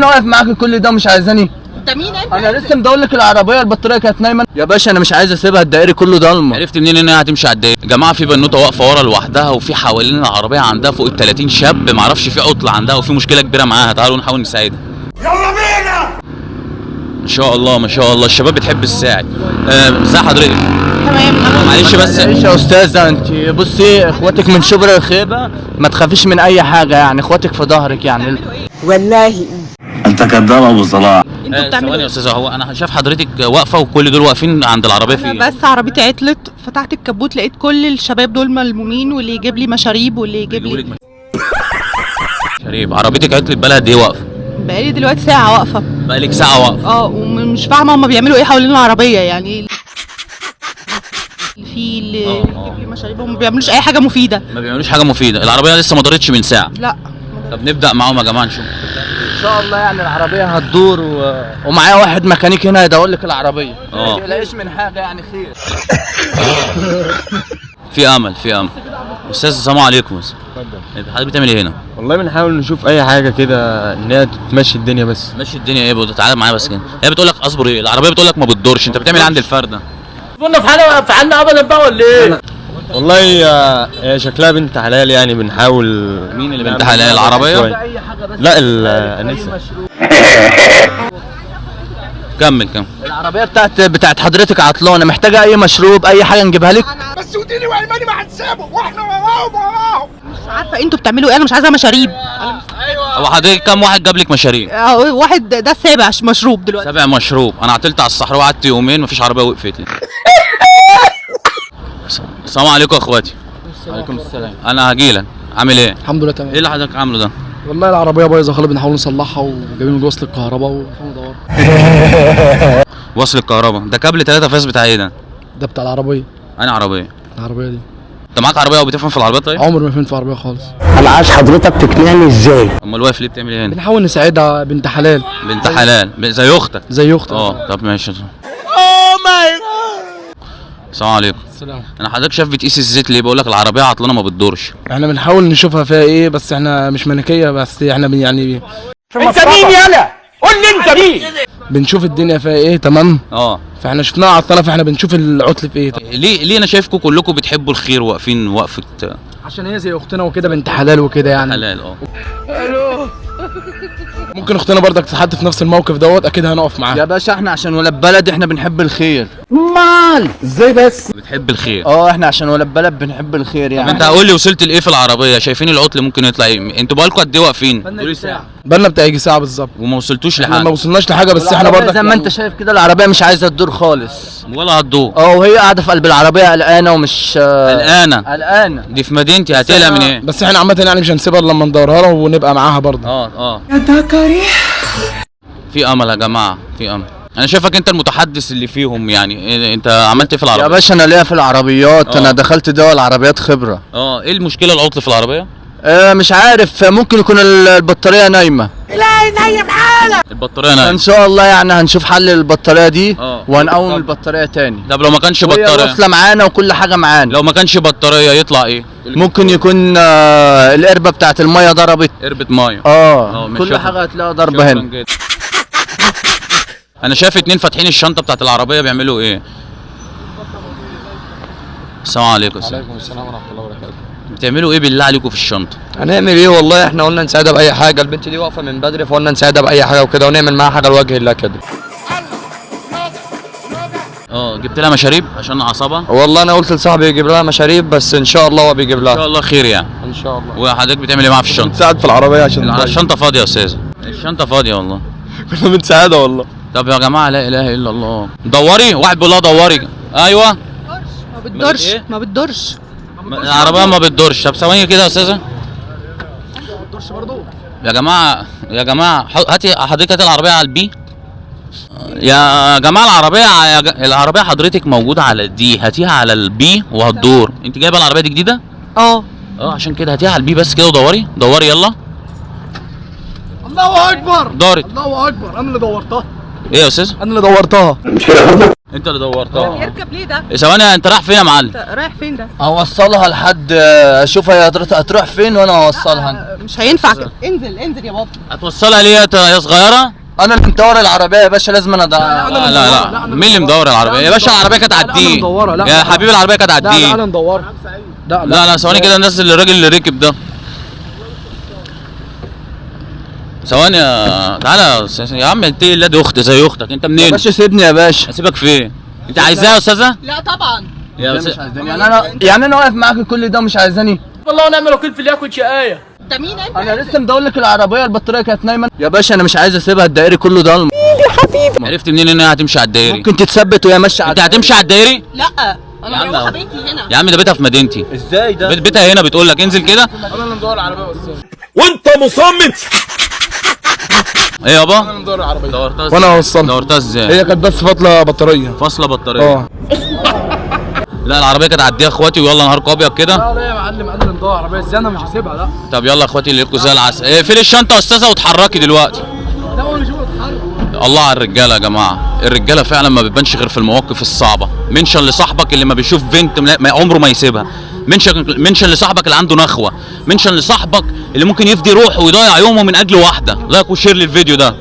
انا واقف معاك كل ده مش عايزاني؟ انت مين انت؟ انا لسه مدور لك العربيه البطاريه كانت نايمه يا باشا، انا مش عايز اسيبها، الدائري كله ضلمه. عرفت منين انها هتمشي على الدائري؟ يا جماعه في بنوته واقفه ورا لوحدها، وفي حوالين العربيه عندها فوق ال 30 شاب، معرفش في عطل عندها وفي مشكله كبيره معاها. تعالوا نحاول نساعدها. يلا بينا. ما شاء الله ما شاء الله، الشباب بتحب الساعد. ازي حضرتك؟ تمام. معلش بس يا استاذه، انت بصي اخواتك من شبرا الخيبه، ما تخافيش من اي حاجه، يعني اخواتك في ظهرك يعني. والله انت كذاب ابو صلاح. انتوا بتعملوا ثواني يا ايه؟ استاذه، هو انا شايف حضرتك واقفه وكل دول واقفين عند العربيه في انا ايه؟ بس عربيتي عطلت، فتحت الكبوت لقيت كل الشباب دول ملمومين، واللي يجيب لي مشاريب واللي يجيب لي. شريف، عربيتك عطلت بقالها قد ايه واقفه؟ بقالي دلوقتي ساعة واقفة. بقالك ساعه واقفه؟ ومش فاهمة هما بيعملوا ايه حوالين العربية يعني. في اللي يجيب لي مشاريب، وما بيعملوش اي حاجة مفيدة. ما بيعملوش حاجه مفيده، العربيه لسه ما دارتش من ساعه. لا. طب نبدا معاهم يا جماعه نشوف. ان شاء الله يعني العربيه هتدور ومعايا واحد ميكانيك هنا يدور لك العربيه. ما تقلقيش من حاجه يعني، خير. في امل في امل. استاذ السلام عليكم. اتفضل. حضرتك بتعمل ايه هنا؟ والله بنحاول نشوف اي حاجه كده ان هي تمشي الدنيا بس. ماشي الدنيا ايه؟ تعالى معايا بس كده. هي بتقول لك اصبر ايه؟ العربيه بتقول لك ما بتدورش، انت بتعمل ايه عند الفرده؟ قلنا في حالنا ابدا بقى ولا ايه؟ والله هي شكلها بنت حلال يعني، بنحاول. مين اللي بنت حلال؟ العربيه؟ لا الانسه. كمل. العربيه بتاعت حضرتك عطلانه، محتاجه اي مشروب اي حاجه نجيبها لك؟ بس وديني وايماني ما هنسيبه، واحنا وراهم. مش عارفة انتوا بتعملوا ايه، انا مش عايزة مشاريب. هو حضرتك كام واحد جاب لك مشاريب؟ واحد ده السابع مشروب دلوقتي. 7 مشروب. انا عطلت على الصحراء وقعدت يومين مفيش عربيه وقفت لي. السلام عليكم يا اخواتي. وعليكم السلام. انا هجيلك. عامل ايه؟ الحمد لله تمام. ايه اللي حضرتك عامله ده؟ والله العربيه بايظه خالص، بنحاول نصلحها وجايبين وصل الكهرباء وندور. وصل الكهرباء ده كابل 3 فاز بتاع ايه ده؟ ده بتاع العربيه. انا عربيه. العربيه دي انت معاك عربيه وبتفهم في العربيات طيب؟ عمري ما فهمت في العربيه خالص. انا عايز حضرتك تقنعني ازاي؟ امال واقف ليه بتعمل ايه هنا؟ بنحاول نساعدها، بنت حلال. بنت حلال زي اختك. زي اختك. طب ماشي. السلام عليكم. السلام. انا حضرتك شايف بتقيس الزيت ليه؟ بقول لك العربيه عطلانه ما بتدورش. احنا بنحاول نشوفها فيها ايه، بس احنا مش ملكيه، بس احنا يعني انت مين يالا؟ قول لي انت مين؟ بنشوف الدنيا فيها ايه. تمام. فاحنا شفناها عطلانه، فاحنا بنشوف العطل في ايه. ليه انا شايفكم كلكم بتحبوا الخير واقفين وقفه عشان هي زي اختنا وكده، بنت حلال وكده يعني. حلال. ممكن اختنا برضك تتحط في نفس الموقف دوت، اكيد هنقف معاها. يا باشا احنا عشان ولاد بلد احنا بنحب الخير. ازاي بس؟ بتحب الخير. احنا عشان ولاد بلد بنحب الخير يعني. طب انت هقول لي وصلت لايه في العربيه؟ شايفين العطل ممكن يطلع ايه؟ انتوا بقالكم قد ايه واقفين؟ قولي ساعه. بالنا بتاع يجي ساعه بالظبط وما وصلتوش احنا لحاجه. ما وصلناش لحاجه، بس احنا برضك زي ما انت شايف كده العربيه مش عايزه تدور خالص. ولا هتدور. وهي قاعده في قلب العربيه قلقانه ومش قلقانه. دي في مدينتي، هتقلق من ايه؟ بس احنا عامه يعني مش هنسيبها الا لما ندورها لها ونبقى معاها برضه. يا ذكري. في امل يا جماعه، في امل. انا شايفك انت المتحدث اللي فيهم يعني. انت عملت ايه في العربيه؟ يا باشا انا ليا في العربيات. انا دخلت دول عربيات خبره. ايه المشكله العطل في العربيه؟ مش عارف، ممكن يكون البطاريه نايمه. لا نايم حالك. البطاريه نايمه. ان شاء الله يعني هنشوف حل للبطاريه دي وهنقوم طب. البطاريه تاني. طب لو ما كانش وهي بطاريه؟ واصله معانا وكل حاجه معانا. لو ما كانش بطاريه يطلع ايه؟ ممكن يكون القربه بتاعت الميه ضربت. قربة ميه. كل حاجه هتلاقيها ضربه هنا. جدا. انا شايف 2 فاتحين الشنطه بتاعت العربيه بيعملوا ايه؟ السلام عليكم. وعليكم السلام ورحمه الله وبركاته. بتعملوا ايه بالله عليكم في الشنطه؟ هنعمل ايه والله؟ احنا قلنا نساعدها باي حاجه، البنت دي واقفه من بدري فقلنا نساعدها باي حاجه وكده، ونعمل معاها حاجه لوجه الله كده. جبت لها مشاريب عشان اعصابها؟ والله انا قلت لصاحبي يجيب لها مشاريب، بس ان شاء الله هو بيجيب ان لها. شاء الله خير يعني. ان شاء الله. وحضرتك بتعمل ايه معاها في الشنطه؟ نساعد في العربيه عشان الشنطه فاضيه يا استاذه. الشنطه فاضيه والله. كنا بنساعدها والله. طب يا جماعه لا اله الا الله. دوري، واحد بيقول لها دوري. ايوه. ما بتدورش. إيه؟ ما بتدورش. العربيه ما بتدورش. طب ثواني كده يا استاذه. يا جماعه هاتي حضرتك، هاتي العربيه على البي. يا جماعه العربيه حضرتك موجوده على دي، هاتيها على البي وهتدور. انت جايبه العربيه دي جديده؟ عشان كده هاتيها على البي بس كده ودوري يلا. الله اكبر. دارت. الله اكبر. انا اللي دورتها. ايه يا استاذ؟ انا اللي دورتها. انت اللي دورتها. بيركب ليه ده؟ ثواني، انت رايح فين يا معلم؟ رايح فين ده؟ اوصلها لحد اشوف هي هتروح فين وانا اوصلها. مش هينفع كده. انزل يا بابا. هتوصلها ليه يا صغيره؟ انا اللي مدور العربيه يا باشا، لازم انا لا مين اللي مدور العربيه يا باشا؟ العربيه كانت عديه يا حبيبي، العربيه كانت عديه. انا مدورها. لا ثواني كده، نزل الراجل اللي ركب ده. ثواني تعالى يا عم، انت لا دي اختي زي اختك، انت منين؟ يا باشا سيبني يا باشا. اسيبك فين؟ انت عايزاها يا استاذه؟ لا طبعا. يا مش عايزاني يعني انا واقف معاك كل ده مش عايزاني؟ والله ونعم وكيل في اللي ياكل شقايه. انت مين انت؟ انا لسه مدور لك العربيه، البطاريه كانت نايمه يا باشا. انا مش عايز اسيبها، الدائري كله ضلمه. عرفت منين ان هي هتمشي على الدائري؟ ممكن تتثبت وهي ماشيه على انت هتمشي على الدائري؟ لا انا يا عم مروحه بيتي هنا. يا عم ده بيتها في مدينتي. ازاي ده؟ بيتها هنا، بتقول لك انزل كده. انا اللي مدور العربيه بس. وانت مصمم. ايه يابا؟ انا اللي مدور العربيه. دورتها ازاي؟ وانا اوصلها. دورتها ازاي؟ هي كانت بس فاصله بطاريه. فاصله بطاريه. لا العربيه كانت عديها اخواتي، ويلا نهار ابيض كده. لا يا معلم، انا اللي مدور العربيه ازاي؟ انا مش هسيبها. لا طب يلا يا اخواتي اللي لكم زي العسل. اقفلي الشنطه يا استاذه واتحركي دلوقتي. لا وانا شوف اتحرك. الله على الرجاله يا جماعه، الرجاله فعلا ما بتبانش غير في المواقف الصعبه. منشن لصاحبك اللي ما بيشوف بنت عمره ما يسيبها. منشن لصاحبك اللي عنده نخوه. منشن لصاحبك اللي ممكن يفدي روحه ويضيع يومه من اجل واحده. لايك وشير للفيديو ده.